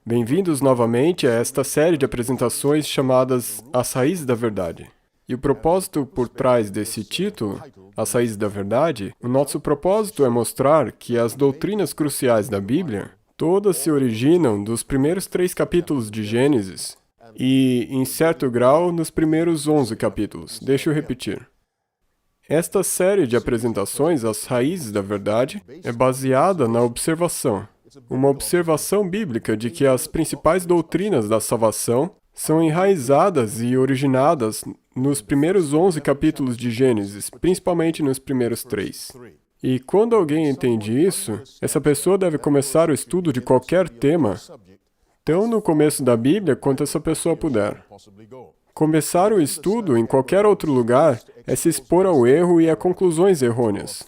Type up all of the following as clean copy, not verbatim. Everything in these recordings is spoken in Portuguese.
Bem-vindos novamente a esta série de apresentações chamadas As Raízes da Verdade. E o propósito por trás desse título, As Raízes da Verdade, o nosso propósito é mostrar que as doutrinas cruciais da Bíblia, todas se originam dos primeiros 3 capítulos de Gênesis e, em certo grau, nos primeiros 11 capítulos. Deixa eu repetir. Esta série de apresentações, As Raízes da Verdade, é baseada na observação. Uma observação bíblica de que as principais doutrinas da salvação são enraizadas e originadas nos primeiros 11 capítulos de Gênesis, principalmente nos primeiros 3. E quando alguém entende isso, essa pessoa deve começar o estudo de qualquer tema, tão no começo da Bíblia quanto essa pessoa puder. Começar o estudo em qualquer outro lugar é se expor ao erro e a conclusões errôneas.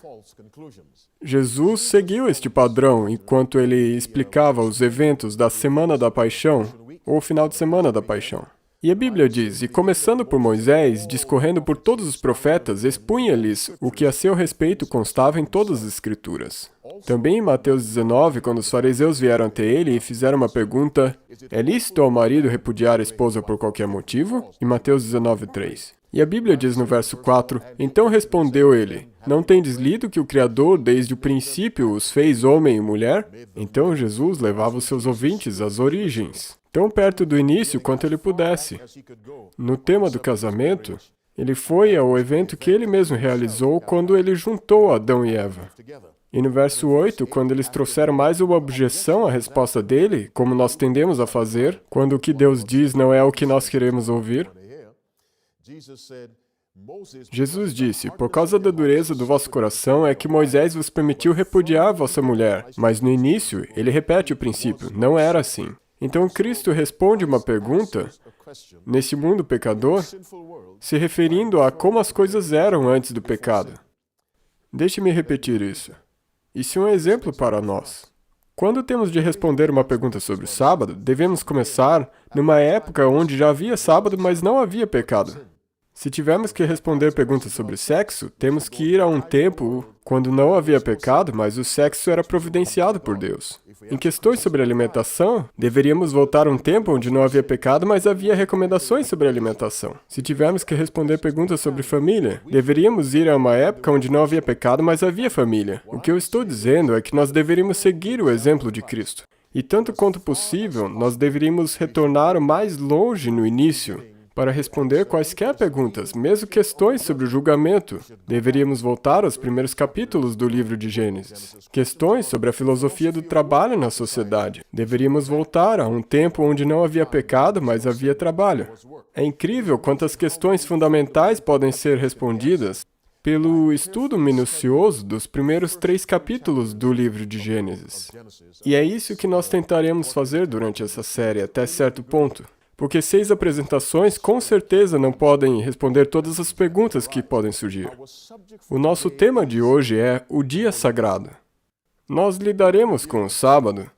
Jesus seguiu este padrão enquanto ele explicava os eventos da Semana da Paixão, ou final de semana da Paixão. E a Bíblia diz, e começando por Moisés, discorrendo por todos os profetas, expunha-lhes o que a seu respeito constava em todas as Escrituras. Também em Mateus 19, quando os fariseus vieram até ele e fizeram uma pergunta, é lícito ao marido repudiar a esposa por qualquer motivo? Em Mateus 19, 3. E a Bíblia diz no verso 4, então respondeu ele, não tendes lido que o Criador desde o princípio os fez homem e mulher? Então Jesus levava os seus ouvintes às origens, tão perto do início quanto ele pudesse. No tema do casamento, ele foi ao evento que ele mesmo realizou quando ele juntou Adão e Eva. E no verso 8, quando eles trouxeram mais uma objeção à resposta dele, como nós tendemos a fazer, quando o que Deus diz não é o que nós queremos ouvir, Jesus disse, por causa da dureza do vosso coração é que Moisés vos permitiu repudiar a vossa mulher, mas no início ele repete o princípio, não era assim. Então Cristo responde uma pergunta, nesse mundo pecador, se referindo a como as coisas eram antes do pecado. Deixe-me repetir isso. Isso é um exemplo para nós. Quando temos de responder uma pergunta sobre o sábado, devemos começar numa época onde já havia sábado, mas não havia pecado. Se tivermos que responder perguntas sobre sexo, temos que ir a um tempo quando não havia pecado, mas o sexo era providenciado por Deus. Em questões sobre alimentação, deveríamos voltar a um tempo onde não havia pecado, mas havia recomendações sobre alimentação. Se tivermos que responder perguntas sobre família, deveríamos ir a uma época onde não havia pecado, mas havia família. O que eu estou dizendo é que nós deveríamos seguir o exemplo de Cristo. E tanto quanto possível, nós deveríamos retornar o mais longe no início, para responder quaisquer perguntas, mesmo questões sobre o julgamento. Deveríamos voltar aos primeiros capítulos do livro de Gênesis. Questões sobre a filosofia do trabalho na sociedade. Deveríamos voltar a um tempo onde não havia pecado, mas havia trabalho. É incrível quantas questões fundamentais podem ser respondidas pelo estudo minucioso dos primeiros 3 capítulos do livro de Gênesis. E é isso que nós tentaremos fazer durante essa série, até certo ponto. Porque 6 apresentações com certeza não podem responder todas as perguntas que podem surgir. O nosso tema de hoje é o dia sagrado. Nós lidaremos com o sábado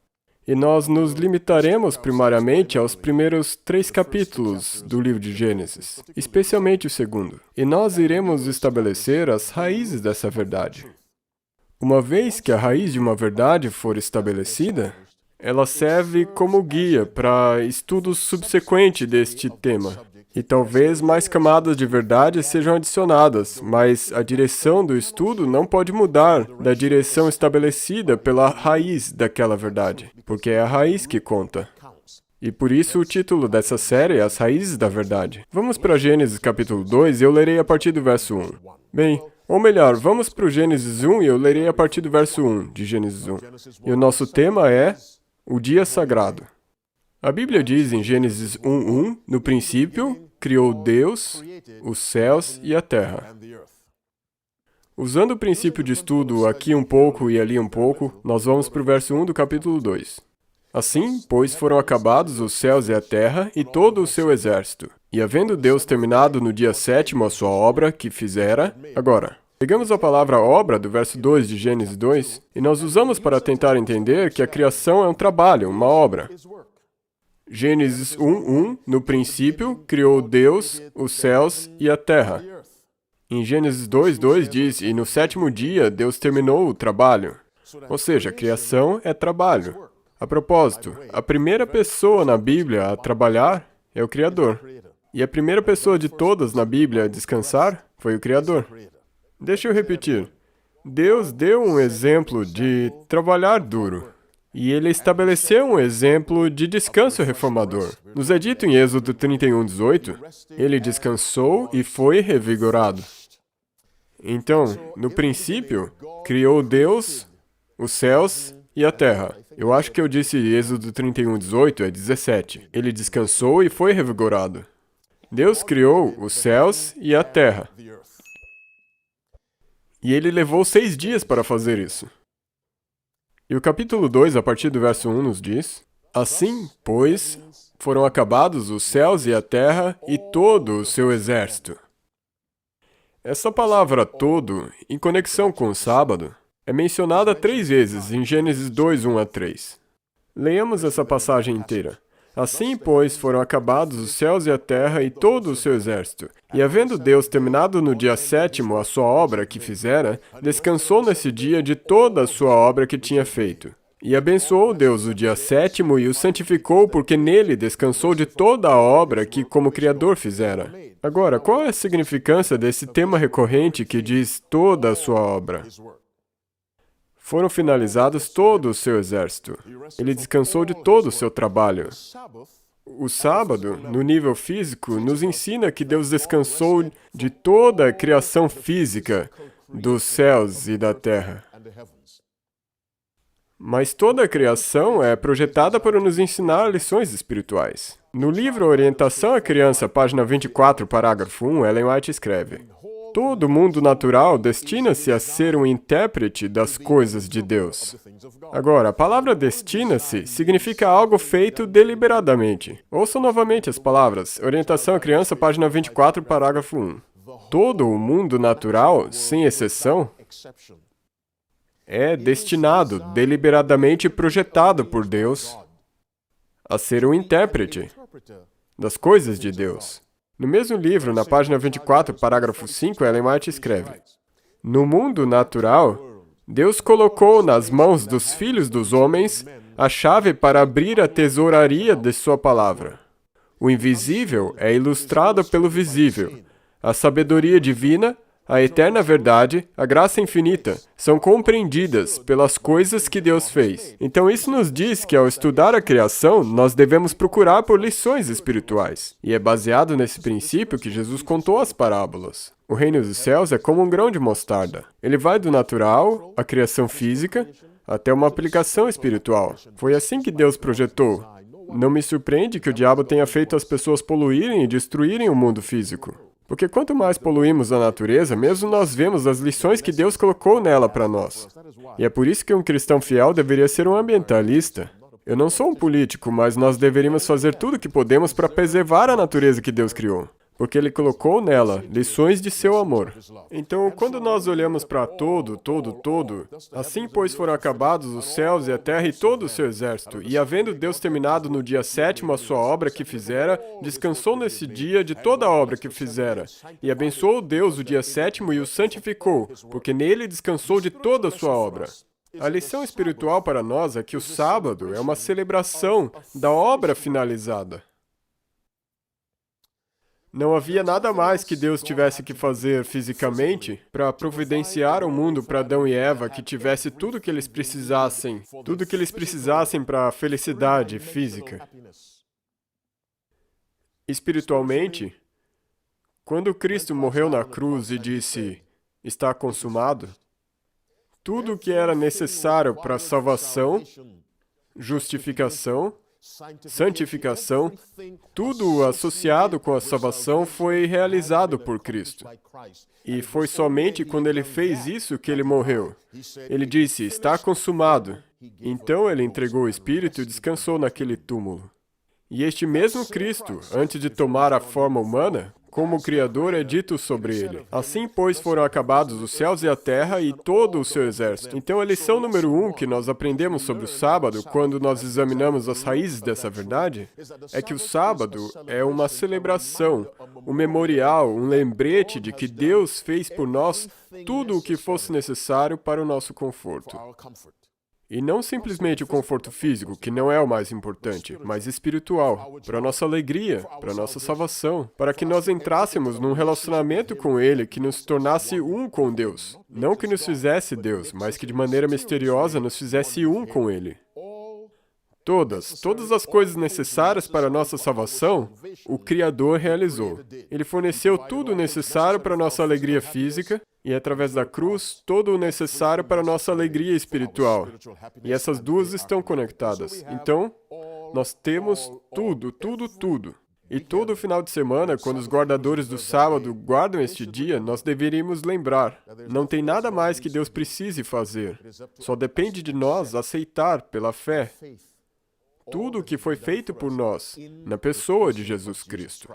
e nós nos limitaremos primariamente aos primeiros 3 capítulos do livro de Gênesis, especialmente o segundo. E nós iremos estabelecer as raízes dessa verdade. Uma vez que a raiz de uma verdade for estabelecida, ela serve como guia para estudos subsequentes deste tema. E talvez mais camadas de verdade sejam adicionadas, mas a direção do estudo não pode mudar da direção estabelecida pela raiz daquela verdade, porque é a raiz que conta. E por isso o título dessa série é As Raízes da Verdade. Vamos para Gênesis capítulo 2 e eu lerei a partir do verso 1. Bem, ou melhor, vamos para o Gênesis 1 e eu lerei a partir do verso 1 de Gênesis 1. E o nosso tema é o dia sagrado. A Bíblia diz em Gênesis 1:1, no princípio, criou Deus os céus e a terra. Usando o princípio de estudo aqui um pouco e ali um pouco, nós vamos para o verso 1 do capítulo 2. Assim, pois, foram acabados os céus e a terra e todo o seu exército. E havendo Deus terminado no dia 7º a sua obra que fizera, agora, pegamos a palavra obra do verso 2 de Gênesis 2 e nós usamos para tentar entender que a criação é um trabalho, uma obra. Gênesis 1:1, no princípio, criou Deus os céus e a terra. Em Gênesis 2:2 diz, e no 7º dia Deus terminou o trabalho. Ou seja, a criação é trabalho. A propósito, a primeira pessoa na Bíblia a trabalhar é o Criador. E a primeira pessoa de todas na Bíblia a descansar foi o Criador. Deixa eu repetir. Deus deu um exemplo de trabalhar duro. E ele estabeleceu um exemplo de descanso reformador. Nos é dito em Êxodo 31:18, ele descansou e foi revigorado. Então, no princípio, criou Deus os céus e a terra. Eu acho que eu disse Êxodo 31:18, é 17. Ele descansou e foi revigorado. Deus criou os céus e a terra. E ele levou 6 dias para fazer isso. E o capítulo 2, a partir do verso 1, nos diz: Assim, pois, foram acabados os céus e a terra e todo o seu exército. Essa palavra todo, em conexão com o sábado, é mencionada 3 vezes em Gênesis 2, 1 a 3. Leiamos essa passagem inteira. Assim, pois, foram acabados os céus e a terra e todo o seu exército. E havendo Deus terminado no dia 7º a sua obra que fizera, descansou nesse dia de toda a sua obra que tinha feito. E abençoou Deus o dia 7º e o santificou, porque nele descansou de toda a obra que como Criador fizera. Agora, qual é a significância desse tema recorrente que diz toda a sua obra? Foram finalizados todo o seu exército. Ele descansou de todo o seu trabalho. O sábado, no nível físico, nos ensina que Deus descansou de toda a criação física dos céus e da terra. Mas toda a criação é projetada para nos ensinar lições espirituais. No livro Orientação à Criança, página 24, parágrafo 1, Ellen White escreve: Todo mundo natural destina-se a ser um intérprete das coisas de Deus. Agora, a palavra destina-se significa algo feito deliberadamente. Ouçam novamente as palavras. Orientação à Criança, página 24, parágrafo 1. Todo o mundo natural, sem exceção, é destinado, deliberadamente projetado por Deus, a ser um intérprete das coisas de Deus. No mesmo livro, na página 24, parágrafo 5, Ellen White escreve: No mundo natural, Deus colocou nas mãos dos filhos dos homens a chave para abrir a tesouraria de sua palavra. O invisível é ilustrado pelo visível. A sabedoria divina, a eterna verdade, a graça infinita, são compreendidas pelas coisas que Deus fez. Então isso nos diz que ao estudar a criação, nós devemos procurar por lições espirituais. E é baseado nesse princípio que Jesus contou as parábolas. O reino dos céus é como um grão de mostarda. Ele vai do natural, a criação física, até uma aplicação espiritual. Foi assim que Deus projetou. Não me surpreende que o diabo tenha feito as pessoas poluírem e destruírem o mundo físico. Porque quanto mais poluímos a natureza, mesmo nós vemos as lições que Deus colocou nela para nós. E é por isso que um cristão fiel deveria ser um ambientalista. Eu não sou um político, mas nós deveríamos fazer tudo o que podemos para preservar a natureza que Deus criou. Porque Ele colocou nela lições de seu amor. Então, quando nós olhamos para todo, assim pois foram acabados os céus e a terra e todo o seu exército, e havendo Deus terminado no dia 7º a sua obra que fizera, descansou nesse dia de toda a obra que fizera, e abençoou Deus o dia 7º e o santificou, porque nele descansou de toda a sua obra. A lição espiritual para nós é que o sábado é uma celebração da obra finalizada. Não havia nada mais que Deus tivesse que fazer fisicamente para providenciar um mundo para Adão e Eva que tivesse tudo que eles precisassem para a felicidade física. Espiritualmente, quando Cristo morreu na cruz e disse, está consumado, tudo o que era necessário para a salvação, justificação, santificação, tudo associado com a salvação foi realizado por Cristo. E foi somente quando ele fez isso que ele morreu. Ele disse, está consumado. Então ele entregou o Espírito e descansou naquele túmulo. E este mesmo Cristo, antes de tomar a forma humana, como o Criador é dito sobre ele. Assim, pois, foram acabados os céus e a terra e todo o seu exército. Então, a lição número 1 que nós aprendemos sobre o sábado, quando nós examinamos as raízes dessa verdade, é que o sábado é uma celebração, um memorial, um lembrete de que Deus fez por nós tudo o que fosse necessário para o nosso conforto. E não simplesmente o conforto físico, que não é o mais importante, mas espiritual, para nossa alegria, para nossa salvação, para que nós entrássemos num relacionamento com Ele que nos tornasse um com Deus. Não que nos fizesse Deus, mas que de maneira misteriosa nos fizesse um com Ele. Todas as coisas necessárias para a nossa salvação, o Criador realizou. Ele forneceu tudo o necessário para a nossa alegria física e, através da cruz, todo o necessário para a nossa alegria espiritual. E essas duas estão conectadas. Então, nós temos tudo. E todo final de semana, quando os guardadores do sábado guardam este dia, nós deveríamos lembrar, não tem nada mais que Deus precise fazer. Só depende de nós aceitar pela fé tudo o que foi feito por nós, na pessoa de Jesus Cristo.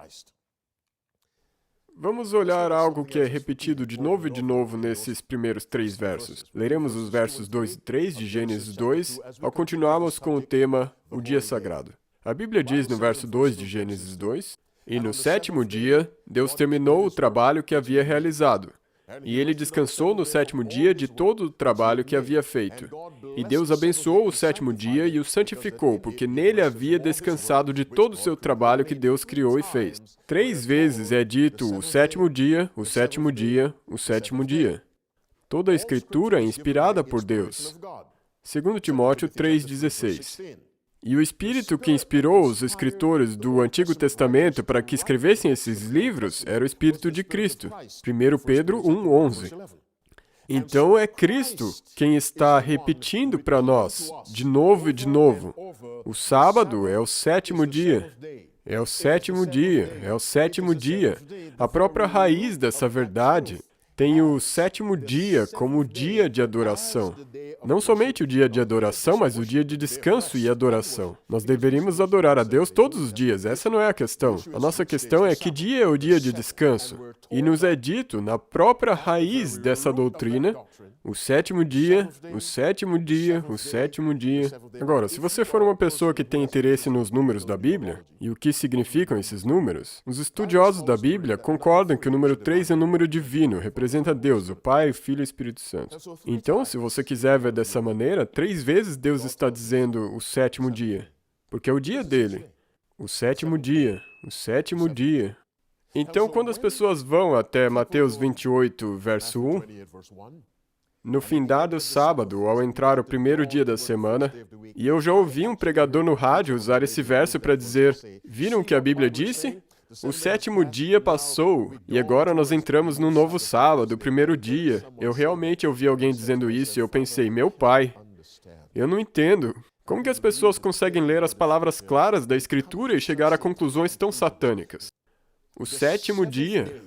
Vamos olhar algo que é repetido de novo e de novo nesses primeiros 3 versos. Leremos os versos 2 e 3 de Gênesis 2, ao continuarmos com o tema, o dia sagrado. A Bíblia diz no verso 2 de Gênesis 2, "E no 7º dia, Deus terminou o trabalho que havia realizado. E ele descansou no 7º dia de todo o trabalho que havia feito. E Deus abençoou o 7º dia e o santificou, porque nele havia descansado de todo o seu trabalho que Deus criou e fez." 3 vezes é dito o 7º dia, o 7º dia, o 7º dia. Toda a Escritura é inspirada por Deus. 2 Timóteo 3,16. E o Espírito que inspirou os escritores do Antigo Testamento para que escrevessem esses livros era o Espírito de Cristo. 1 Pedro 1,11. Então é Cristo quem está repetindo para nós, de novo e de novo. O sábado é o 7º dia. É o 7º dia. É o 7º dia. A própria raiz dessa verdade tem o 7º dia como o dia de adoração. Não somente o dia de adoração, mas o dia de descanso e adoração. Nós deveríamos adorar a Deus todos os dias, essa não é a questão. A nossa questão é que dia é o dia de descanso. E nos é dito, na própria raiz dessa doutrina, o 7º dia, o 7º dia, o 7º dia. Agora, se você for uma pessoa que tem interesse nos números da Bíblia, e o que significam esses números, os estudiosos da Bíblia concordam que o número 3 é um número divino, representa Deus, o Pai, o Filho e o Espírito Santo. Então, se você quiser ver dessa maneira, 3 vezes Deus está dizendo o 7º dia, porque é o dia dele. O 7º dia, o 7º dia. Então, quando as pessoas vão até Mateus 28, verso 1, no findar do sábado, ao entrar o primeiro dia da semana, e eu já ouvi um pregador no rádio usar esse verso para dizer, viram o que a Bíblia disse? O 7º dia passou, e agora nós entramos no novo sábado, o primeiro dia. Eu realmente ouvi alguém dizendo isso e eu pensei, meu pai, eu não entendo. Como que as pessoas conseguem ler as palavras claras da Escritura e chegar a conclusões tão satânicas? O 7º dia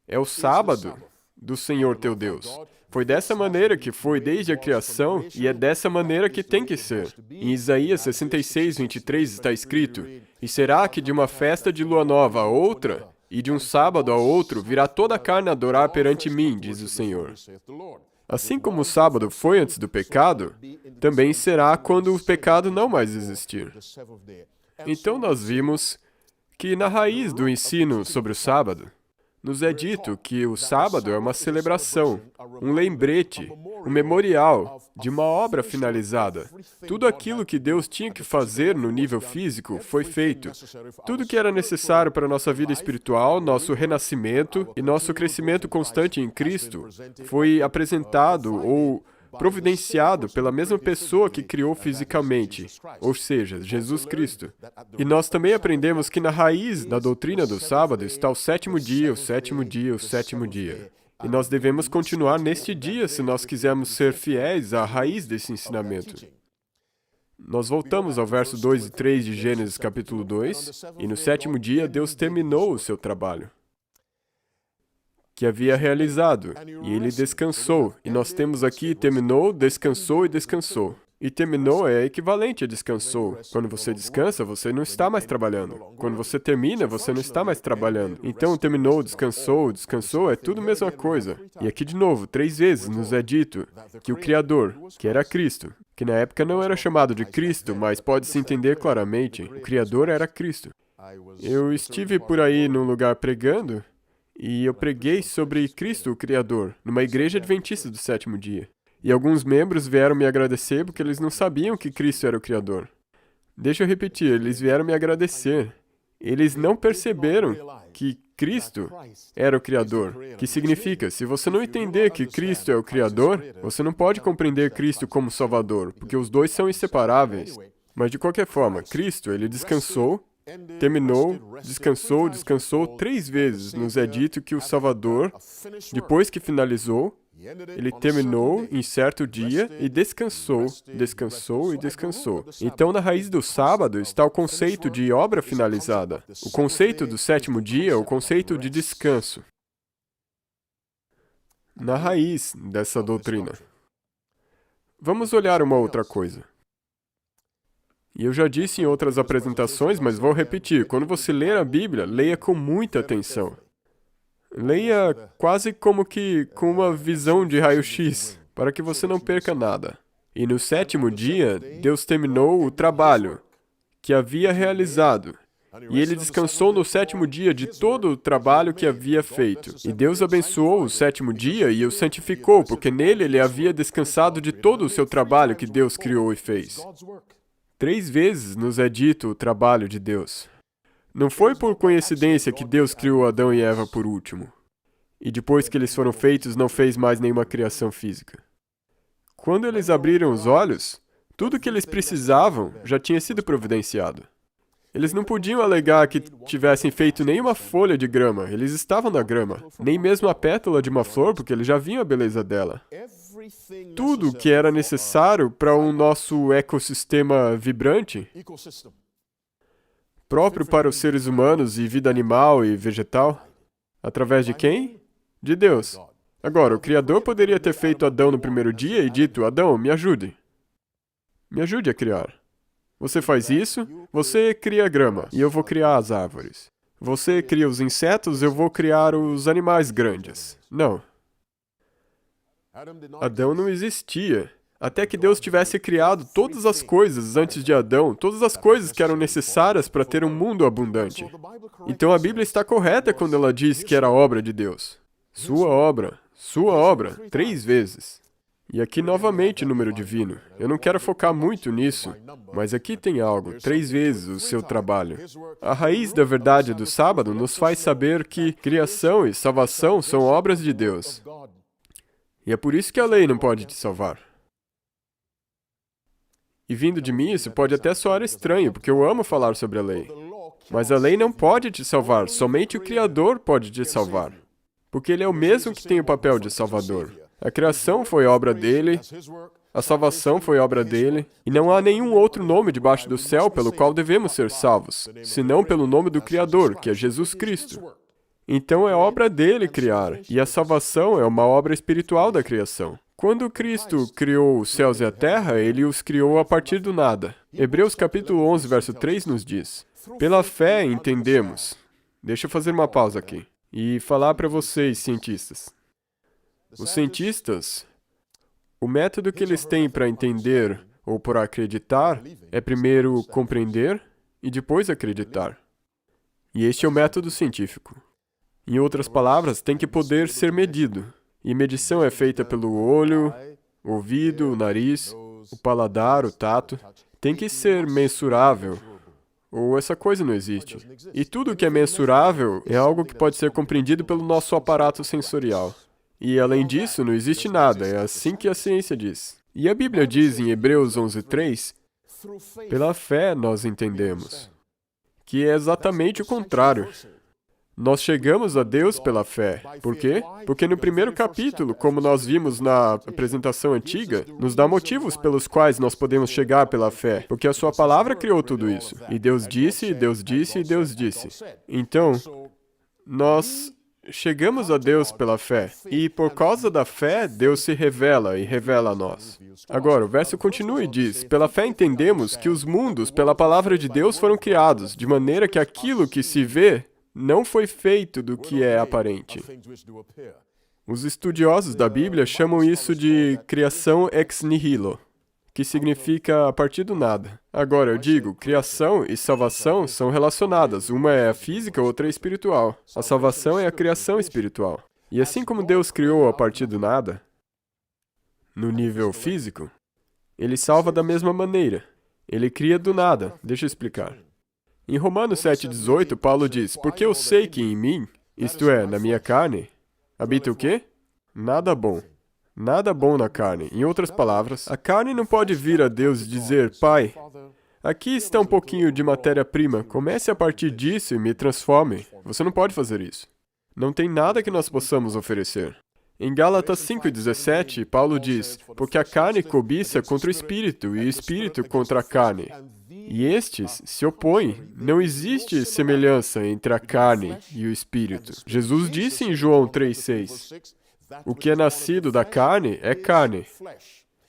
é o sábado do Senhor teu Deus. Foi dessa maneira que foi desde a criação e é dessa maneira que tem que ser. Em Isaías 66, 23 está escrito, "E será que de uma festa de lua nova a outra, e de um sábado a outro, virá toda a carne adorar perante mim, diz o Senhor." Assim como o sábado foi antes do pecado, também será quando o pecado não mais existir. Então nós vimos que na raiz do ensino sobre o sábado, nos é dito que o sábado é uma celebração, um lembrete, um memorial de uma obra finalizada. Tudo aquilo que Deus tinha que fazer no nível físico foi feito. Tudo que era necessário para a nossa vida espiritual, nosso renascimento e nosso crescimento constante em Cristo foi apresentado ou providenciado pela mesma pessoa que criou fisicamente, ou seja, Jesus Cristo. E nós também aprendemos que na raiz da doutrina do sábado está o 7º dia, o 7º dia, o 7º dia. E nós devemos continuar neste dia se nós quisermos ser fiéis à raiz desse ensinamento. Nós voltamos ao verso 2 e 3 de Gênesis capítulo 2, e no 7º dia Deus terminou o seu trabalho que havia realizado, e ele descansou. E nós temos aqui terminou, descansou e descansou. E terminou é equivalente a descansou. Quando você descansa, você não está mais trabalhando. Quando você termina, você não está mais trabalhando. Então, terminou, descansou, é tudo a mesma coisa. E aqui de novo, 3 vezes nos é dito que o Criador, que era Cristo, que na época não era chamado de Cristo, mas pode-se entender claramente, o Criador era Cristo. Eu estive por aí num lugar pregando, e eu preguei sobre Cristo, o Criador, numa igreja adventista do 7º dia. E alguns membros vieram me agradecer porque eles não sabiam que Cristo era o Criador. Deixa eu repetir, eles vieram me agradecer. Eles não perceberam que Cristo era o Criador. Que significa, se você não entender que Cristo é o Criador, você não pode compreender Cristo como Salvador, porque os dois são inseparáveis. Mas de qualquer forma, Cristo, ele descansou, terminou, descansou 3 vezes. Nos é dito que o Salvador, depois que finalizou, ele terminou em certo dia e descansou. Então, na raiz do sábado está o conceito de obra finalizada. O conceito do 7º dia, o conceito de descanso. Na raiz dessa doutrina. Vamos olhar uma outra coisa. E eu já disse em outras apresentações, mas vou repetir. Quando você ler a Bíblia, leia com muita atenção. Leia quase como que com uma visão de raio-x, para que você não perca nada. E no 7º dia, Deus terminou o trabalho que havia realizado. E ele descansou no 7º dia de todo o trabalho que havia feito. E Deus abençoou o 7º dia e o santificou, porque nele ele havia descansado de todo o seu trabalho que Deus criou e fez. 3 vezes nos é dito o trabalho de Deus. Não foi por coincidência que Deus criou Adão e Eva por último. E depois que eles foram feitos, não fez mais nenhuma criação física. Quando eles abriram os olhos, tudo que eles precisavam já tinha sido providenciado. Eles não podiam alegar que tivessem feito nenhuma folha de grama. Eles estavam na grama. Nem mesmo a pétala de uma flor, porque eles já viam a beleza dela. Tudo que era necessário para o nosso ecossistema vibrante, próprio para os seres humanos e vida animal e vegetal. Através de quem? De Deus. Agora, o Criador poderia ter feito Adão no primeiro dia e dito, Adão, me ajude. Me ajude a criar. Você faz isso, você cria a grama, e eu vou criar as árvores. Você cria os insetos, eu vou criar os animais grandes. Não. Adão não existia. Até que Deus tivesse criado todas as coisas antes de Adão, todas as coisas que eram necessárias para ter um mundo abundante. Então a Bíblia está correta quando ela diz que era obra de Deus. Sua obra, 3 vezes. E aqui novamente número divino. Eu não quero focar muito nisso, mas aqui tem algo, 3 vezes o seu trabalho. A raiz da verdade do sábado nos faz saber que criação e salvação são obras de Deus. E é por isso que a lei não pode te salvar. E vindo de mim, isso pode até soar estranho, porque eu amo falar sobre a lei. Mas a lei não pode te salvar, somente o Criador pode te salvar. Porque Ele é o mesmo que tem o papel de Salvador. A criação foi obra dele, a salvação foi obra dele, e não há nenhum outro nome debaixo do céu pelo qual devemos ser salvos, senão pelo nome do Criador, que é Jesus Cristo. Então é obra dele criar, e a salvação é uma obra espiritual da criação. Quando Cristo criou os céus e a terra, Ele os criou a partir do nada. Hebreus capítulo 11, verso 3 nos diz, pela fé entendemos. Deixa eu fazer uma pausa aqui e falar para vocês, cientistas. Os cientistas, o método que eles têm para entender ou para acreditar é primeiro compreender e depois acreditar. E este é o método científico. Em outras palavras, tem que poder ser medido. E medição é feita pelo olho, ouvido, o nariz, o paladar, o tato. Tem que ser mensurável, ou essa coisa não existe. E tudo que é mensurável é algo que pode ser compreendido pelo nosso aparato sensorial. E além disso, não existe nada, é assim que a ciência diz. E a Bíblia diz em Hebreus 11:3, pela fé nós entendemos, que é exatamente o contrário. Nós chegamos a Deus pela fé. Por quê? Porque no primeiro capítulo, como nós vimos na apresentação antiga, nos dá motivos pelos quais nós podemos chegar pela fé. Porque a sua palavra criou tudo isso. E Deus disse, e Deus disse, e Deus disse. Então, nós chegamos a Deus pela fé. E por causa da fé, Deus se revela e revela a nós. Agora, o verso continua e diz, pela fé entendemos que os mundos, pela palavra de Deus, foram criados, de maneira que aquilo que se vê não foi feito do que é aparente. Os estudiosos da Bíblia chamam isso de criação ex nihilo, que significa a partir do nada. Agora, eu digo, criação e salvação são relacionadas. Uma é a física, outra é a espiritual. A salvação é a criação espiritual. E assim como Deus criou a partir do nada, no nível físico, ele salva da mesma maneira. Ele cria do nada. Deixa eu explicar. Em Romanos 7,18, Paulo diz, porque eu sei que em mim, isto é, na minha carne, habita o quê? Nada bom. Nada bom na carne. Em outras palavras, a carne não pode vir a Deus e dizer, Pai, aqui está um pouquinho de matéria-prima, comece a partir disso e me transforme. Você não pode fazer isso. Não tem nada que nós possamos oferecer. Em Gálatas 5,17, Paulo diz, porque a carne cobiça contra o espírito e o espírito contra a carne. E estes se opõem. Não existe semelhança entre a carne e o espírito. Jesus disse em João 3,6, o que é nascido da carne é carne.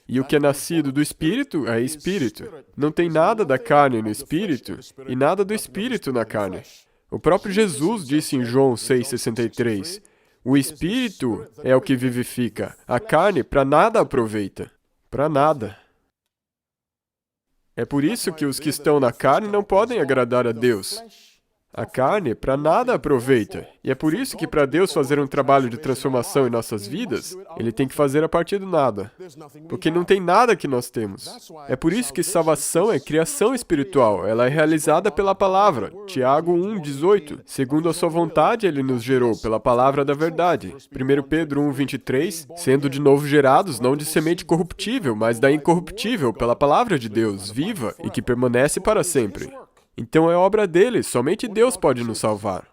E o que é nascido do Espírito é Espírito. Não tem nada da carne no Espírito e nada do Espírito na carne. O próprio Jesus disse em João 6,63, o Espírito é o que vivifica, a carne para nada aproveita. Para nada. É por isso que os que estão na carne não podem agradar a Deus. A carne para nada aproveita. E é por isso que para Deus fazer um trabalho de transformação em nossas vidas, Ele tem que fazer a partir do nada. Porque não tem nada que nós temos. É por isso que salvação é criação espiritual. Ela é realizada pela palavra. Tiago 1,18. Segundo a sua vontade, Ele nos gerou pela palavra da verdade. 1 Pedro 1,23. Sendo de novo gerados, não de semente corruptível, mas da incorruptível, pela palavra de Deus, viva e que permanece para sempre. Então é obra dele, somente Deus pode nos salvar.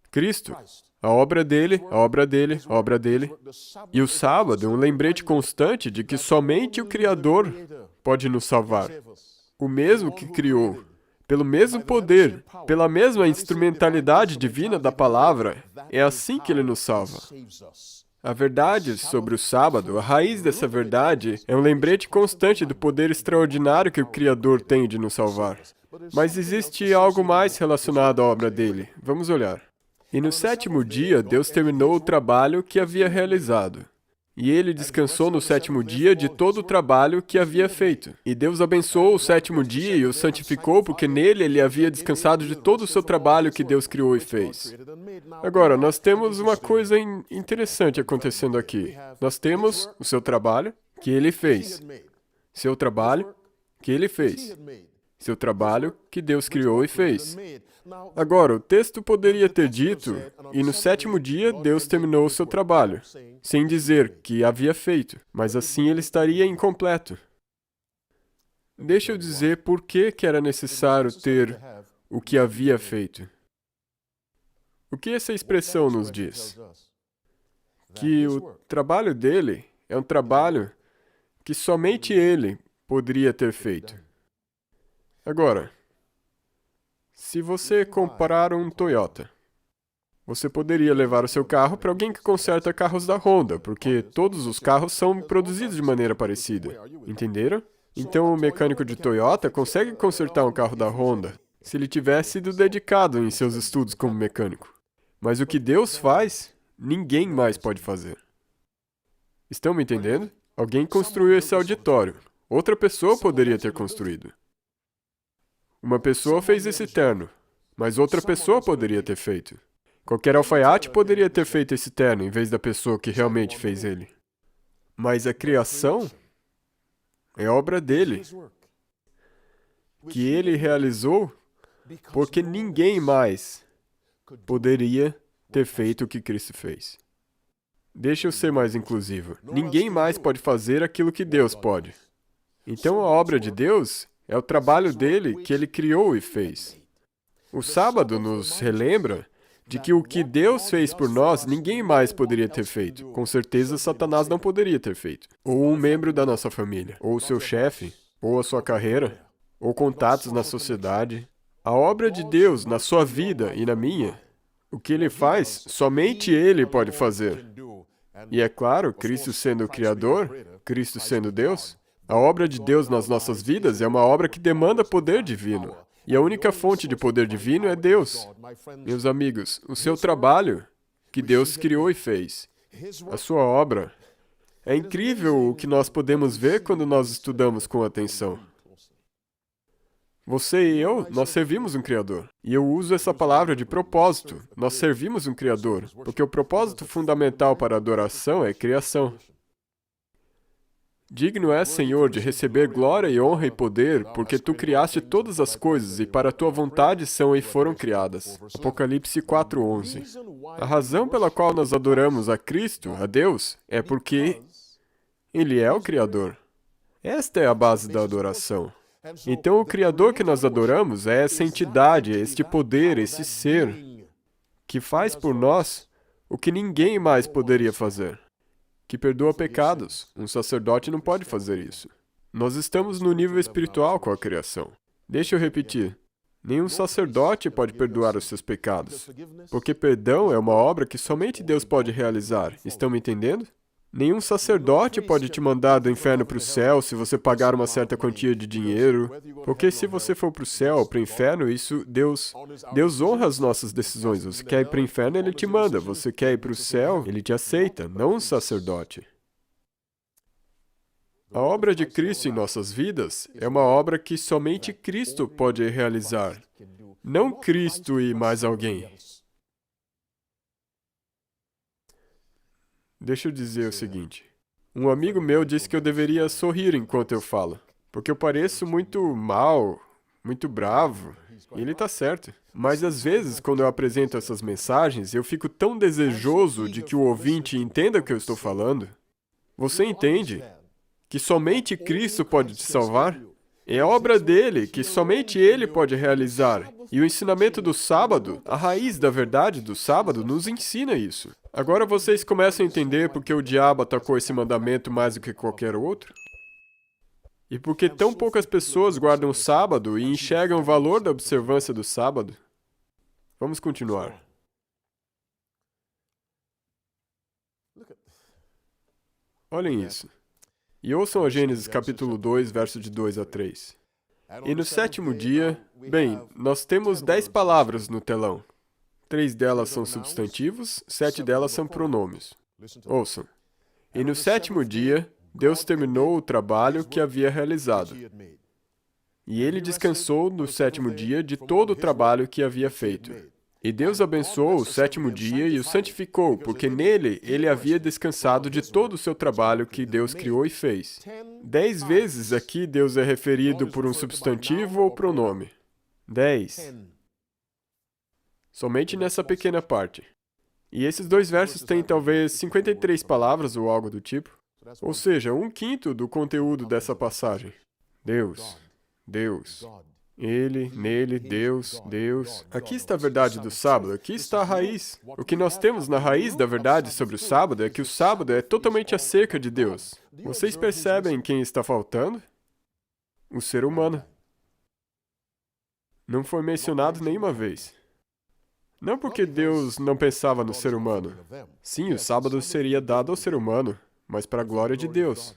Cristo, a obra dele, a obra dele, a obra dele. E o sábado é um lembrete constante de que somente o Criador pode nos salvar. O mesmo que criou, pelo mesmo poder, pela mesma instrumentalidade divina da palavra, é assim que ele nos salva. A verdade sobre o sábado, a raiz dessa verdade, é um lembrete constante do poder extraordinário que o Criador tem de nos salvar. Mas existe algo mais relacionado à obra dele. Vamos olhar. E no 7º dia, Deus terminou o trabalho que havia realizado. E ele descansou no 7º dia de todo o trabalho que havia feito. E Deus abençoou o 7º dia e o santificou, porque nele ele havia descansado de todo o seu trabalho que Deus criou e fez. Agora, nós temos uma coisa interessante acontecendo aqui. Nós temos o seu trabalho que ele fez. Seu trabalho que ele fez. Seu trabalho que Deus criou e fez. Agora, o texto poderia ter dito, e no 7º dia Deus terminou o seu trabalho, sem dizer que havia feito, mas assim ele estaria incompleto. Deixa eu dizer por que era necessário ter o que havia feito. O que essa expressão nos diz? Que o trabalho dele é um trabalho que somente ele poderia ter feito. Agora, se você comprar um Toyota, você poderia levar o seu carro para alguém que conserta carros da Honda, porque todos os carros são produzidos de maneira parecida. Entenderam? Então, o mecânico de Toyota consegue consertar um carro da Honda se ele tiver sido dedicado em seus estudos como mecânico. Mas o que Deus faz, ninguém mais pode fazer. Estão me entendendo? Alguém construiu esse auditório. Outra pessoa poderia ter construído. Uma pessoa fez esse terno, mas outra pessoa poderia ter feito. Qualquer alfaiate poderia ter feito esse terno, em vez da pessoa que realmente fez ele. Mas a criação é obra dele, que ele realizou porque ninguém mais poderia ter feito o que Cristo fez. Deixa eu ser mais inclusivo. Ninguém mais pode fazer aquilo que Deus pode. Então a obra de Deus é o trabalho dele que ele criou e fez. O sábado nos relembra de que o que Deus fez por nós, ninguém mais poderia ter feito. Com certeza, Satanás não poderia ter feito. Ou um membro da nossa família, ou o seu chefe, ou a sua carreira, ou contatos na sociedade. A obra de Deus na sua vida e na minha, o que ele faz, somente ele pode fazer. E é claro, Cristo sendo o Criador, Cristo sendo Deus, a obra de Deus nas nossas vidas é uma obra que demanda poder divino. E a única fonte de poder divino é Deus. Meus amigos, o seu trabalho, que Deus criou e fez, a sua obra, é incrível o que nós podemos ver quando nós estudamos com atenção. Você e eu, nós servimos um Criador. E eu uso essa palavra de propósito. Nós servimos um Criador, porque o propósito fundamental para a adoração é criação. Digno és, Senhor, de receber glória e honra e poder, porque tu criaste todas as coisas e para a tua vontade são e foram criadas. Apocalipse 4:11. A razão pela qual nós adoramos a Cristo, a Deus, é porque Ele é o Criador. Esta é a base da adoração. Então, o Criador que nós adoramos é essa entidade, este poder, esse ser, que faz por nós o que ninguém mais poderia fazer. Que perdoa pecados. Um sacerdote não pode fazer isso. Nós estamos no nível espiritual com a criação. Deixa eu repetir. Nenhum sacerdote pode perdoar os seus pecados, porque perdão é uma obra que somente Deus pode realizar. Estão me entendendo? Nenhum sacerdote pode te mandar do inferno para o céu se você pagar uma certa quantia de dinheiro, porque se você for para o céu ou para o inferno, Deus honra as nossas decisões. Você quer ir para o inferno, Ele te manda. Você quer ir para o céu, Ele te aceita, não um sacerdote. A obra de Cristo em nossas vidas é uma obra que somente Cristo pode realizar, não Cristo e mais alguém. Deixa eu dizer o seguinte. Um amigo meu disse que eu deveria sorrir enquanto eu falo, porque eu pareço muito mal, muito bravo, e ele está certo. Mas às vezes, quando eu apresento essas mensagens, eu fico tão desejoso de que o ouvinte entenda o que eu estou falando. Você entende que somente Cristo pode te salvar? É a obra dele, que somente ele pode realizar. E o ensinamento do sábado, a raiz da verdade do sábado, nos ensina isso. Agora vocês começam a entender por que o diabo atacou esse mandamento mais do que qualquer outro? E por que tão poucas pessoas guardam o sábado e enxergam o valor da observância do sábado? Vamos continuar. Olhem isso. E ouçam a Gênesis capítulo 2, verso de 2 a 3. E no sétimo dia, bem, nós temos 10 palavras no telão. 3 delas são substantivos, 7 delas são pronomes. Ouçam. E no sétimo dia, Deus terminou o trabalho que havia realizado. E ele descansou no sétimo dia de todo o trabalho que havia feito. E Deus abençoou o sétimo dia e o santificou, porque nele ele havia descansado de todo o seu trabalho que Deus criou e fez. 10 vezes aqui Deus é referido por um substantivo ou pronome. 10. Somente nessa pequena parte. E esses 2 versos têm talvez 53 palavras ou algo do tipo. Ou seja, 1/5 do conteúdo dessa passagem. Deus, Deus. Ele, nele, Deus, Deus. Aqui está a verdade do sábado, aqui está a raiz. O que nós temos na raiz da verdade sobre o sábado é que o sábado é totalmente acerca de Deus. Vocês percebem quem está faltando? O ser humano. Não foi mencionado nenhuma vez. Não porque Deus não pensava no ser humano. Sim, o sábado seria dado ao ser humano, mas para a glória de Deus.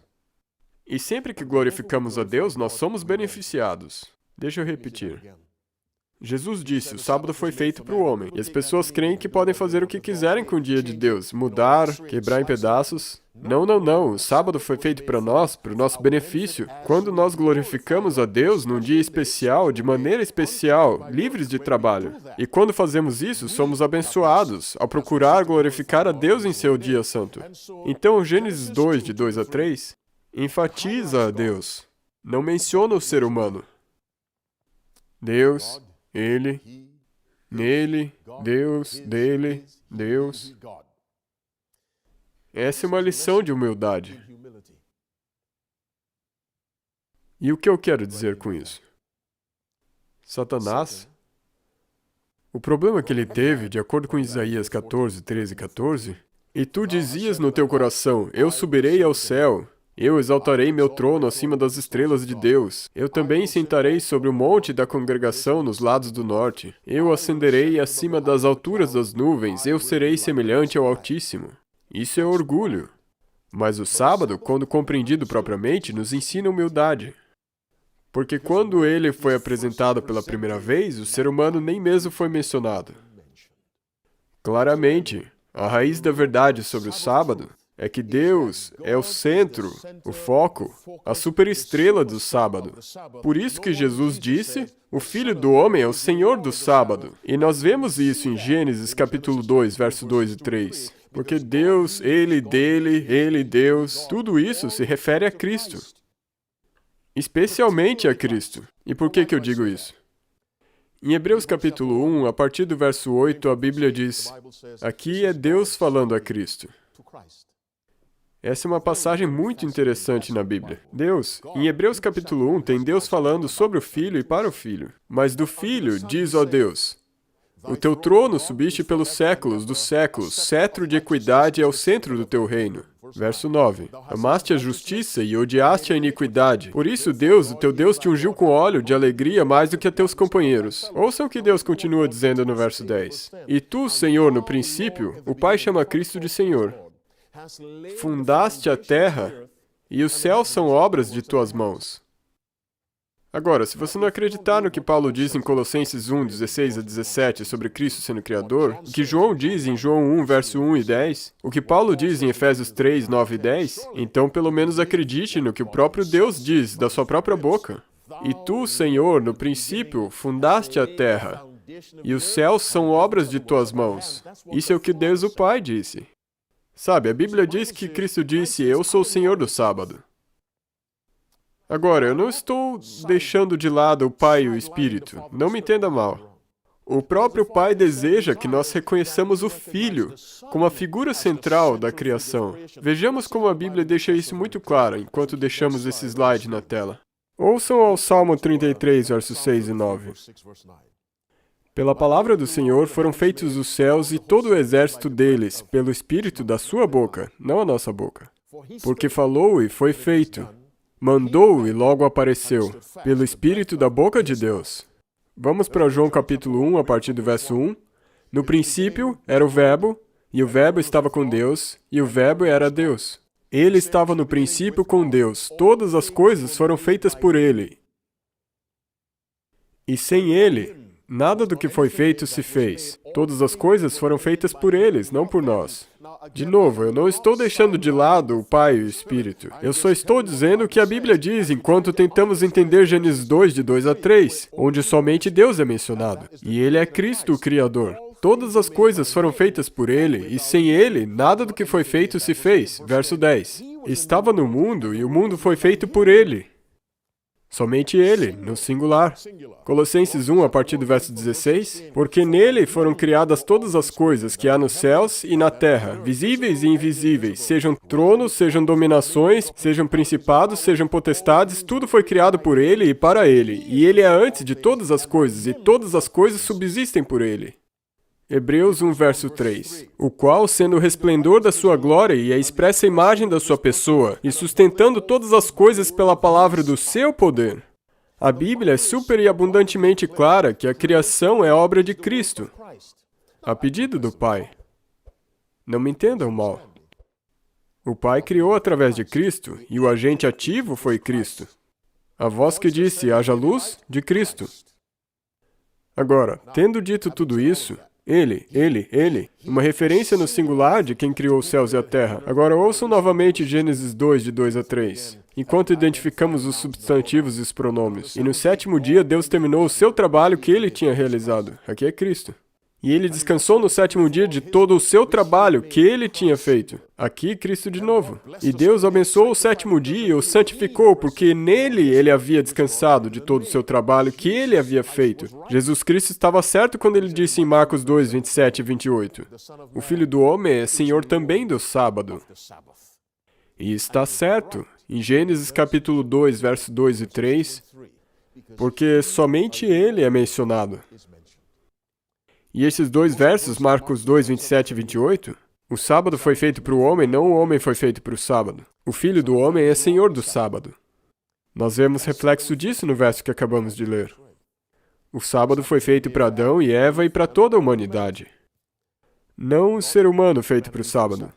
E sempre que glorificamos a Deus, nós somos beneficiados. Deixa eu repetir. Jesus disse, o sábado foi feito para o homem, e as pessoas creem que podem fazer o que quiserem com o dia de Deus, mudar, quebrar em pedaços. Não, não, não, o sábado foi feito para nós, para o nosso benefício. Quando nós glorificamos a Deus num dia especial, de maneira especial, livres de trabalho. E quando fazemos isso, somos abençoados, ao procurar glorificar a Deus em seu dia santo. Então, Gênesis 2, de 2 a 3, enfatiza a Deus, não menciona o ser humano. Deus, Ele, nele, Deus, dele, Deus. Essa é uma lição de humildade. E o que eu quero dizer com isso? Satanás, o problema que ele teve, de acordo com Isaías 14, 13 e 14, e tu dizias no teu coração, eu subirei ao céu, eu exaltarei meu trono acima das estrelas de Deus. Eu também sentarei sobre o monte da congregação nos lados do norte. Eu ascenderei acima das alturas das nuvens. Eu serei semelhante ao Altíssimo. Isso é orgulho. Mas o sábado, quando compreendido propriamente, nos ensina humildade. Porque quando ele foi apresentado pela primeira vez, o ser humano nem mesmo foi mencionado. Claramente, a raiz da verdade sobre o sábado é que Deus é o centro, o foco, a superestrela do sábado. Por isso que Jesus disse, o Filho do Homem é o Senhor do sábado. E nós vemos isso em Gênesis capítulo 2, verso 2 e 3. Porque Deus, Ele, dele, Ele, Deus, tudo isso se refere a Cristo. Especialmente a Cristo. E por que eu digo isso? Em Hebreus capítulo 1, a partir do verso 8, a Bíblia diz: aqui é Deus falando a Cristo. Essa é uma passagem muito interessante na Bíblia. Deus, em Hebreus capítulo 1, tem Deus falando sobre o Filho e para o Filho. Mas do Filho, diz, ó Deus: o teu trono subiste pelos séculos dos séculos, cetro de equidade é o centro do teu reino. Verso 9. Amaste a justiça e odiaste a iniquidade. Por isso, Deus, o teu Deus, te ungiu com óleo de alegria mais do que a teus companheiros. Ouçam o que Deus continua dizendo no verso 10. E tu, Senhor, no princípio, o Pai chama Cristo de Senhor. Fundaste a terra, e os céus são obras de tuas mãos. Agora, se você não acreditar no que Paulo diz em Colossenses 1, 16 a 17 sobre Cristo sendo Criador, o que João diz em João 1, verso 1 e 10, o que Paulo diz em Efésios 3, 9 e 10, então pelo menos acredite no que o próprio Deus diz da sua própria boca. E tu, Senhor, no princípio, fundaste a terra, e os céus são obras de tuas mãos. Isso é o que Deus o Pai disse. Sabe, a Bíblia diz que Cristo disse, eu sou o Senhor do sábado. Agora, eu não estou deixando de lado o Pai e o Espírito. Não me entenda mal. O próprio Pai deseja que nós reconheçamos o Filho como a figura central da criação. Vejamos como a Bíblia deixa isso muito claro enquanto deixamos esse slide na tela. Ouçam ao Salmo 33, versos 6 e 9. Pela palavra do Senhor foram feitos os céus e todo o exército deles, pelo Espírito da sua boca, não a nossa boca. Porque falou e foi feito. Mandou e logo apareceu, pelo Espírito da boca de Deus. Vamos para João capítulo 1, a partir do verso 1. No princípio era o Verbo, e o Verbo estava com Deus, e o Verbo era Deus. Ele estava no princípio com Deus. Todas as coisas foram feitas por Ele. E sem Ele, nada do que foi feito se fez. Todas as coisas foram feitas por eles, não por nós. De novo, eu não estou deixando de lado o Pai e o Espírito. Eu só estou dizendo o que a Bíblia diz enquanto tentamos entender Gênesis 2, de 2 a 3, onde somente Deus é mencionado. E Ele é Cristo, o Criador. Todas as coisas foram feitas por Ele, e sem Ele, nada do que foi feito se fez. Verso 10. Estava no mundo, e o mundo foi feito por Ele. Somente Ele, no singular. Colossenses 1, a partir do verso 16. Porque nele foram criadas todas as coisas que há nos céus e na terra, visíveis e invisíveis, sejam tronos, sejam dominações, sejam principados, sejam potestades, tudo foi criado por Ele e para Ele. E Ele é antes de todas as coisas, e todas as coisas subsistem por Ele. Hebreus 1, verso 3. O qual, sendo o resplendor da sua glória e a expressa imagem da sua pessoa, e sustentando todas as coisas pela palavra do seu poder. A Bíblia é super e abundantemente clara que a criação é obra de Cristo, a pedido do Pai. Não me entendam mal. O Pai criou através de Cristo, e o agente ativo foi Cristo. A voz que disse, haja luz, de Cristo. Agora, tendo dito tudo isso, Ele, uma referência no singular de quem criou os céus e a terra. Agora ouçam novamente Gênesis 2, de 2 a 3, enquanto identificamos os substantivos e os pronômios. E no sétimo dia, Deus terminou o seu trabalho que Ele tinha realizado. Aqui é Cristo. E Ele descansou no sétimo dia de todo o seu trabalho que Ele tinha feito. Aqui, Cristo de novo. E Deus abençoou o sétimo dia e o santificou, porque nele Ele havia descansado de todo o seu trabalho que Ele havia feito. Jesus Cristo estava certo quando Ele disse em Marcos 2, 27 e 28. O Filho do Homem é Senhor também do sábado. E está certo, em Gênesis capítulo 2, verso 2 e 3, porque somente Ele é mencionado. E esses dois versos, Marcos 2, 27 e 28, o sábado foi feito para o homem, não o homem foi feito para o sábado. O Filho do Homem é Senhor do sábado. Nós vemos reflexo disso no verso que acabamos de ler. O sábado foi feito para Adão e Eva e para toda a humanidade. Não o ser humano feito para o sábado.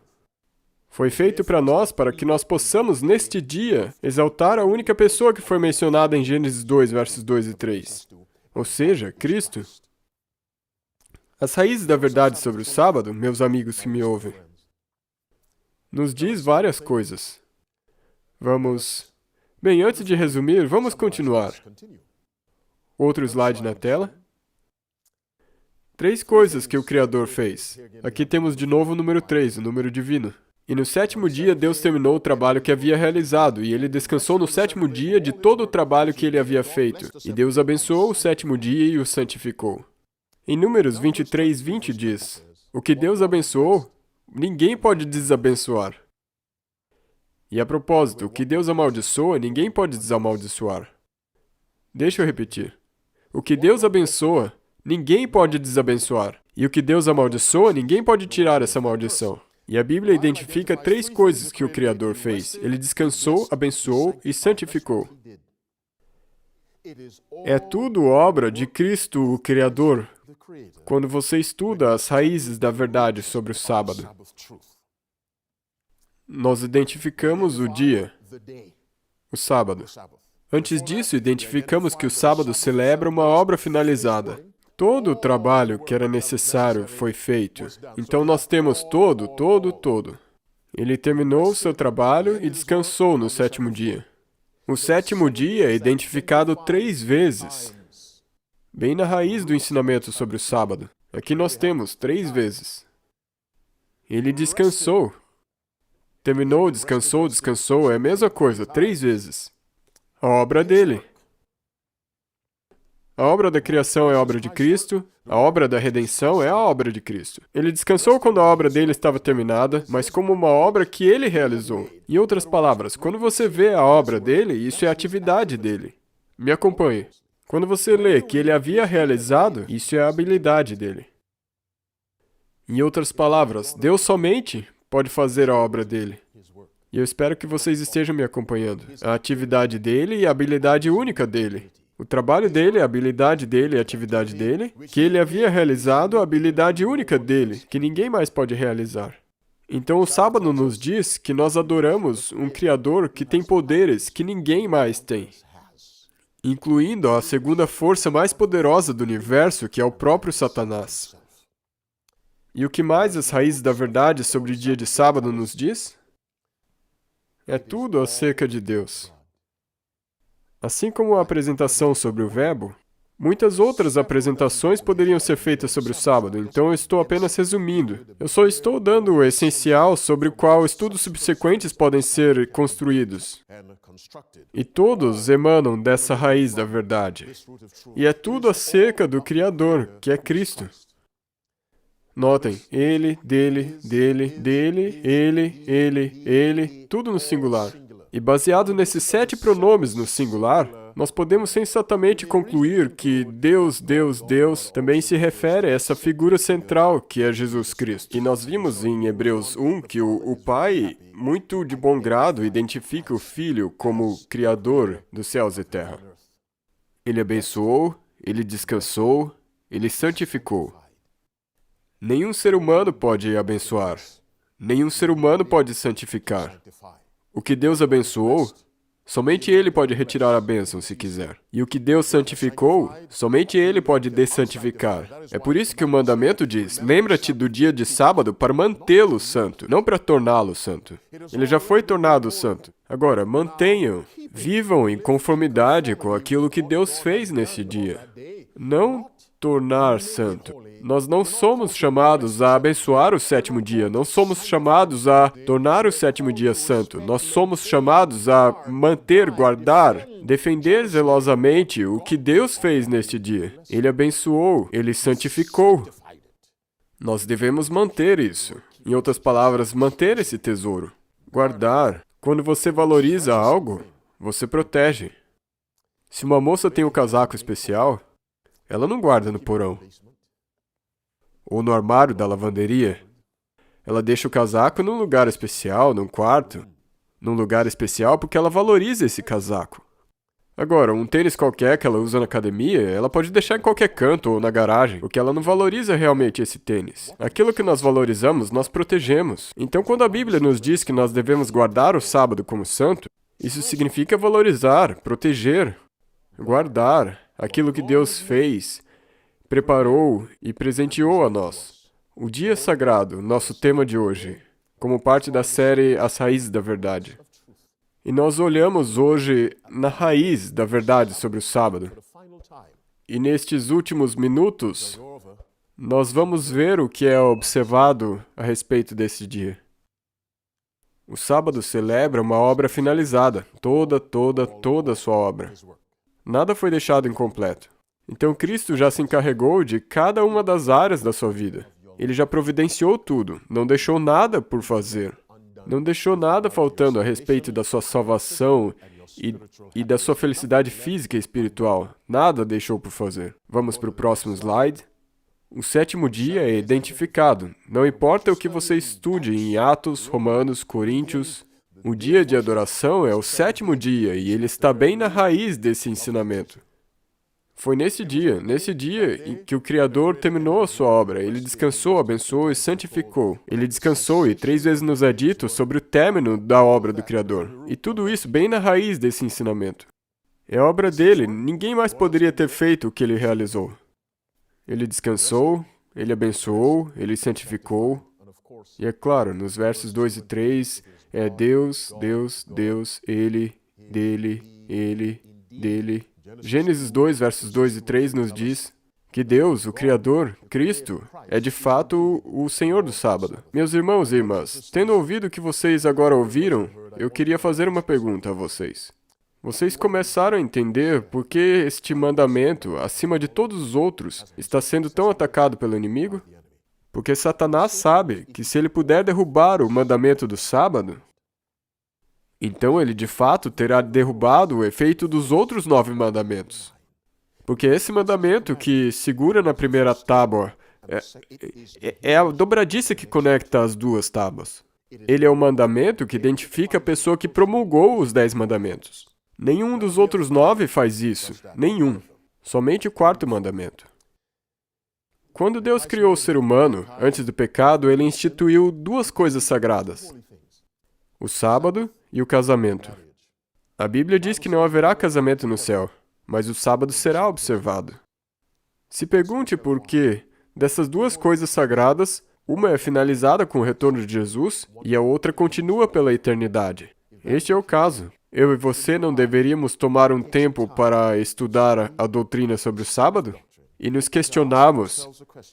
Foi feito para nós, para que nós possamos, neste dia, exaltar a única pessoa que foi mencionada em Gênesis 2, versos 2 e 3. Ou seja, Cristo. As raízes da verdade sobre o sábado, meus amigos que me ouvem, nos diz várias coisas. Bem, antes de resumir, vamos continuar. Outro slide na tela. Três coisas que o Criador fez. Aqui temos de novo o número 3, o número divino. E no sétimo dia, Deus terminou o trabalho que havia realizado, e ele descansou no sétimo dia de todo o trabalho que ele havia feito. E Deus abençoou o sétimo dia e o santificou. Em Números 23, 20 diz: o que Deus abençoou, ninguém pode desabençoar. E a propósito, o que Deus amaldiçoa, ninguém pode desamaldiçoar. Deixa eu repetir. O que Deus abençoa, ninguém pode desabençoar. E o que Deus amaldiçoa, ninguém pode tirar essa maldição. E a Bíblia identifica três coisas que o Criador fez. Ele descansou, abençoou e santificou. É tudo obra de Cristo, o Criador, quando você estuda as raízes da verdade sobre o sábado. Nós identificamos o dia, o sábado. Antes disso, identificamos que o sábado celebra uma obra finalizada. Todo o trabalho que era necessário foi feito. Então nós temos todo. Ele terminou o seu trabalho e descansou no sétimo dia. O sétimo dia é identificado 3 vezes, bem na raiz do ensinamento sobre o sábado. Aqui nós temos 3 vezes. Ele descansou. Terminou, descansou, é a mesma coisa, 3 vezes. A obra dele. A obra da criação é a obra de Cristo, a obra da redenção é a obra de Cristo. Ele descansou quando a obra dele estava terminada, mas como uma obra que ele realizou. Em outras palavras, quando você vê a obra dele, isso é a atividade dele. Me acompanhe. Quando você lê que ele havia realizado, isso é a habilidade dele. Em outras palavras, Deus somente pode fazer a obra dele. E eu espero que vocês estejam me acompanhando. A atividade dele e a habilidade única dele. O trabalho dele, a habilidade dele e a atividade dele, que ele havia realizado, a habilidade única dele, que ninguém mais pode realizar. Então o sábado nos diz que nós adoramos um Criador que tem poderes que ninguém mais tem, incluindo a segunda força mais poderosa do universo, que é o próprio Satanás. E o que mais as raízes da verdade sobre o dia de sábado nos diz? É tudo acerca de Deus. Assim como a apresentação sobre o verbo, muitas outras apresentações poderiam ser feitas sobre o sábado, então eu estou apenas resumindo. Eu só estou dando o essencial sobre o qual estudos subsequentes podem ser construídos. E todos emanam dessa raiz da verdade. E é tudo acerca do Criador, que é Cristo. Notem, ele, dele, ele, tudo no singular. E baseado nesses 7 pronomes no singular, nós podemos sensatamente concluir que Deus também se refere a essa figura central que é Jesus Cristo. E nós vimos em Hebreus 1 que o Pai, muito de bom grado, identifica o Filho como Criador dos céus e terra. Ele abençoou, ele descansou, ele santificou. Nenhum ser humano pode abençoar. Nenhum ser humano pode santificar. O que Deus abençoou, somente Ele pode retirar a bênção se quiser. E o que Deus santificou, somente Ele pode dessantificar. É por isso que o mandamento diz, lembra-te do dia de sábado para mantê-lo santo, não para torná-lo santo. Ele já foi tornado santo. Agora, mantenham, vivam em conformidade com aquilo que Deus fez nesse dia. Não tornar santo. Nós não somos chamados a abençoar o sétimo dia, não somos chamados a tornar o sétimo dia santo. Nós somos chamados a manter, guardar, defender zelosamente o que Deus fez neste dia. Ele abençoou, Ele santificou. Nós devemos manter isso. Em outras palavras, manter esse tesouro. Guardar. Quando você valoriza algo, você protege. Se uma moça tem um casaco especial, ela não guarda no porão ou no armário da lavanderia. Ela deixa o casaco num lugar especial, num quarto, num lugar especial porque ela valoriza esse casaco. Agora, um tênis qualquer que ela usa na academia, ela pode deixar em qualquer canto ou na garagem, porque ela não valoriza realmente esse tênis. Aquilo que nós valorizamos, nós protegemos. Então, quando a Bíblia nos diz que nós devemos guardar o sábado como santo, isso significa valorizar, proteger, guardar aquilo que Deus fez, preparou e presenteou a nós. O dia sagrado, nosso tema de hoje, como parte da série As Raízes da Verdade. E nós olhamos hoje na raiz da verdade sobre o sábado. E nestes últimos minutos, Nós vamos ver o que é observado a respeito desse dia. O sábado celebra uma obra finalizada, toda a sua obra. Nada foi deixado incompleto. Então Cristo já se encarregou de cada uma das áreas da sua vida. Ele já providenciou tudo, não deixou nada por fazer. Não deixou nada faltando a respeito da sua salvação e da sua felicidade física e espiritual. Nada deixou por fazer. Vamos para o próximo slide. O sétimo dia é identificado. Não importa o que você estude em Atos, Romanos, Coríntios, o dia de adoração é o sétimo dia e ele está bem na raiz desse ensinamento. Foi nesse dia em que o Criador terminou a sua obra. Ele descansou, abençoou e santificou. Ele descansou e 3 vezes nos é dito sobre o término da obra do Criador. E tudo isso bem na raiz desse ensinamento. É obra dele, ninguém mais poderia ter feito o que ele realizou. Ele descansou, ele abençoou, ele santificou. E é claro, nos versos 2 e 3, é Deus, Deus, Deus, Ele, dele, Ele, dele. Gênesis 2, versos 2 e 3 nos diz que Deus, o Criador, Cristo, é de fato o Senhor do sábado. Meus irmãos e irmãs, tendo ouvido o que vocês agora ouviram, eu queria fazer uma pergunta a vocês. Vocês começaram a entender por que este mandamento, acima de todos os outros, está sendo tão atacado pelo inimigo? Porque Satanás sabe que se ele puder derrubar o mandamento do sábado, então ele de fato terá derrubado o efeito dos outros 9 mandamentos. Porque esse mandamento que segura na primeira tábua é a dobradiça que conecta as 2 tábuas. Ele é o mandamento que identifica a pessoa que promulgou os 10 mandamentos. Nenhum dos outros 9 faz isso. Nenhum. Somente o 4º mandamento. Quando Deus criou o ser humano, antes do pecado, ele instituiu 2 coisas sagradas: o sábado e o casamento. A Bíblia diz que não haverá casamento no céu, mas o sábado será observado. Se pergunte por que dessas 2 coisas sagradas, uma é finalizada com o retorno de Jesus e a outra continua pela eternidade. Este é o caso. Eu e você não deveríamos tomar um tempo para estudar a doutrina sobre o sábado? E nos questionarmos: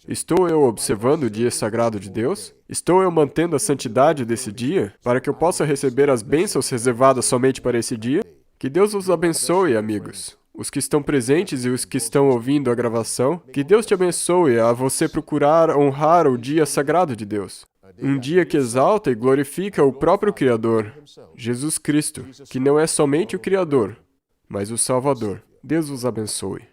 estou eu observando o dia sagrado de Deus? Estou eu mantendo a santidade desse dia para que eu possa receber as bênçãos reservadas somente para esse dia? Que Deus os abençoe, amigos. Os que estão presentes e os que estão ouvindo a gravação, que Deus te abençoe a você procurar honrar o dia sagrado de Deus. Um dia que exalta e glorifica o próprio Criador, Jesus Cristo, que não é somente o Criador, mas o Salvador. Deus os abençoe.